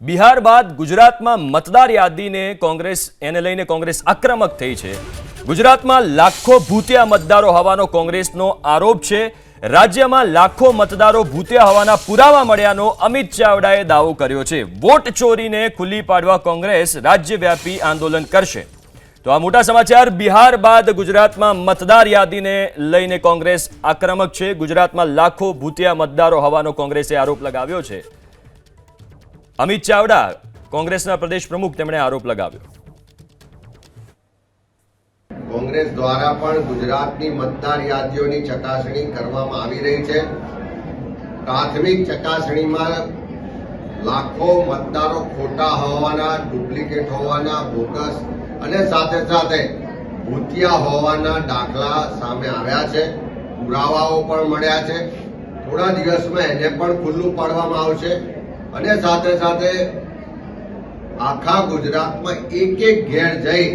બિહાર બાદ ગુજરાતમાં મતદાર યાદીને એને લઈને કોંગ્રેસ આક્રમક થઈ છે। ગુજરાતમાં લાખો ભૂતિયા મતદારો હોવાનો કોંગ્રેસનો આરોપ છે। રાજ્યમાં લાખો મતદારો ભૂતિયા હોવાના પુરાવા મળ્યાનો અમિત ચાવડાએ દાવો કર્યો છે। વોટ ચોરીને ખુલ્લી પાડવા કોંગ્રેસ રાજ્યવ્યાપી આંદોલન કરશે। તો આ મોટા સમાચાર। બિહાર બાદ ગુજરાતમાં મતદાર યાદીને લઈને કોંગ્રેસ આક્રમક છે। ગુજરાતમાં લાખો ભૂતિયા મતદારો હોવાનો કોંગ્રેસે આરોપ લગાવ્યો છે। અમિત ચાવડા કોંગ્રેસના પ્રદેશ પ્રમુખ તેમણે આરોપ લગાવ્યો। કોંગ્રેસ દ્વારા પણ ગુજરાતની મતદાર યાદીઓની ચકાસણી કરવામાં આવી રહી છે। પ્રાથમિક ચકાસણીમાં લાખો મતદારો ખોટા હોવાના, ડુપ્લિકેટ હોવાના, બોગસ અને સાથે સાથે ભૂતિયા હોવાના દાખલા સામે આવ્યા છે। પુરાવાઓ પણ મળ્યા છે। થોડા દિવસમાં એને પણ ખુલ્લું પાડવામાં આવશે અને સાથે સાથે આખા ગુજરાતમાં એક એક ઘેર જઈ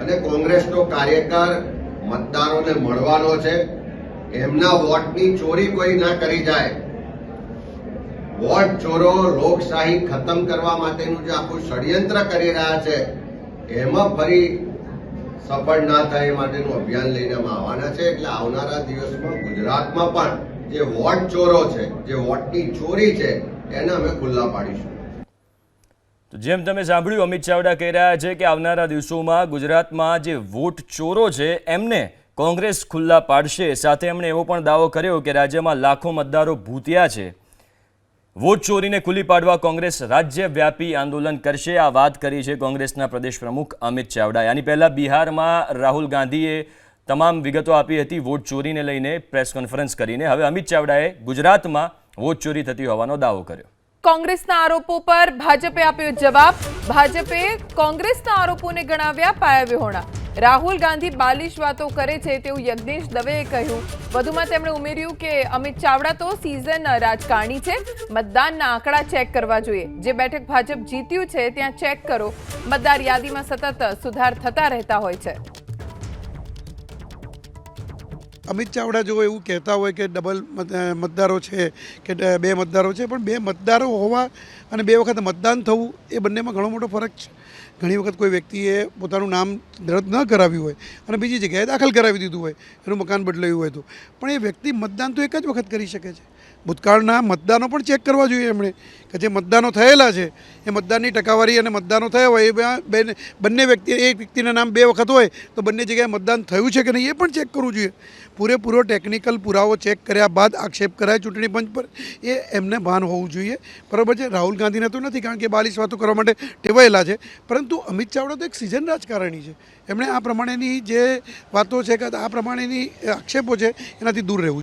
અને કોંગ્રેસનો કાર્યકર મતદારોને મળવાનો છે। એમના વોટની ચોરી કોઈ ના કરી જાય। વોટ ચોરો લોકશાહી ખતમ કરવા માટેનું જે આખું ષડયંત્ર કરી રહ્યા છે એમાં ફરી સફળ ના થાય એ માટેનું અભિયાન લઈને અમે આવવાના છે। એટલે આવનારા દિવસમાં ગુજરાતમાં પણ જે વોટ ચોરો છે, જે વોટની ચોરી છે, એને અમે ખુલ્લા પાડીશું। તો જેમ તમે સાંભળ્યું, અમિત ચાવડા કહી રહ્યા છે કે આવનારા દિવસોમાં ગુજરાતમાં જે વોટ ચોરો છે એમને કોંગ્રેસ ખુલ્લા પાડશે। સાથે એમણે એવો પણ દાવો કર્યો કે રાજ્યમાં લાખો મતદારો ભૂતિયા છે। વોટ ચોરીને ખુલ્લી પાડવા કોંગ્રેસ રાજ્યવ્યાપી આંદોલન કરશે। આ વાત કરી છે કોંગ્રેસના પ્રદેશ પ્રમુખ અમિત ચાવડાએ। આની પહેલા બિહારમાં રાહુલ ગાંધીએ તમામ વિગતો આપી હતી વોટ ચોરીને લઈને પ્રેસ કોન્ફરન્સ કરીને। હવે અમિત ચાવડાએ ગુજરાતમાં વોટ ચોરી થતી હોવાનો દાવો કર્યો। કોંગ્રેસના આરોપો પર ભાજપે આપ્યો જવાબ। ભાજપે કોંગ્રેસના આરોપોને ગણાવ્યા પાયાવિહોણા। રાહુલ ગાંધી બાલિશ વાતો કરે છે તેવું યજ્ઞેશ દવેએ કહ્યું। વધુમાં તેમણે ઉમેર્યું કે અમિત ચાવડા તો સીઝન રાજકારણી છે। મતદાનના આંકડા ચેક કરવા જોઈએ। જે બેઠક ભાજપ જીત્યું છે ત્યાં ચેક કરો। મતદાર યાદીમાં સતત સુધાર થતા રહેતા હોય છે। અમિત ચાવડા જો એવું કહેતા હોય કે ડબલ મતદારો છે કે બે મતદારો છે, પણ બે મતદારો હોવા અને બે વખત મતદાન થવું એ બંનેમાં ઘણો મોટો ફરક છે। ઘણી વખત કોઈ વ્યક્તિએ પોતાનું નામ રદ ન કરાવ્યું હોય અને બીજી જગ્યાએ દાખલ કરાવી દીધું હોય, એનું મકાન બદલાયું હોય તો, પણ એ વ્યક્તિ મતદાન તો એક જ વખત કરી શકે છે। ભૂતકાળના મતદાનો પણ ચેક કરવા જોઈએ એમણે કે જે મતદાનો થયેલા છે એ મતદાનની ટકાવારી અને મતદાનો થયા હોય એ બંને વ્યક્તિ, એક વ્યક્તિના નામ બે વખત હોય તો બંને જગ્યાએ મતદાન થયું છે કે નહીં એ પણ ચેક કરવું જોઈએ। પૂરેપૂરો ટેકનિકલ પુરાવો ચેક કર્યા બાદ આક્ષેપ કરાય ચૂંટણી પંચ પર, એ એમને ભાન હોવું જોઈએ। બરાબર છે, રાહુલ ગાંધીને તો નથી, કારણ કે બાલિશ વાતો કરવા માટે ટેવાયેલા છે, પરંતુ અમિત ચાવડા તો એક સિઝન રાજકારણી છે। એમણે આ પ્રમાણેની જે વાતો છે કે આ પ્રમાણેની આક્ષેપો છે એનાથી દૂર રહેવું।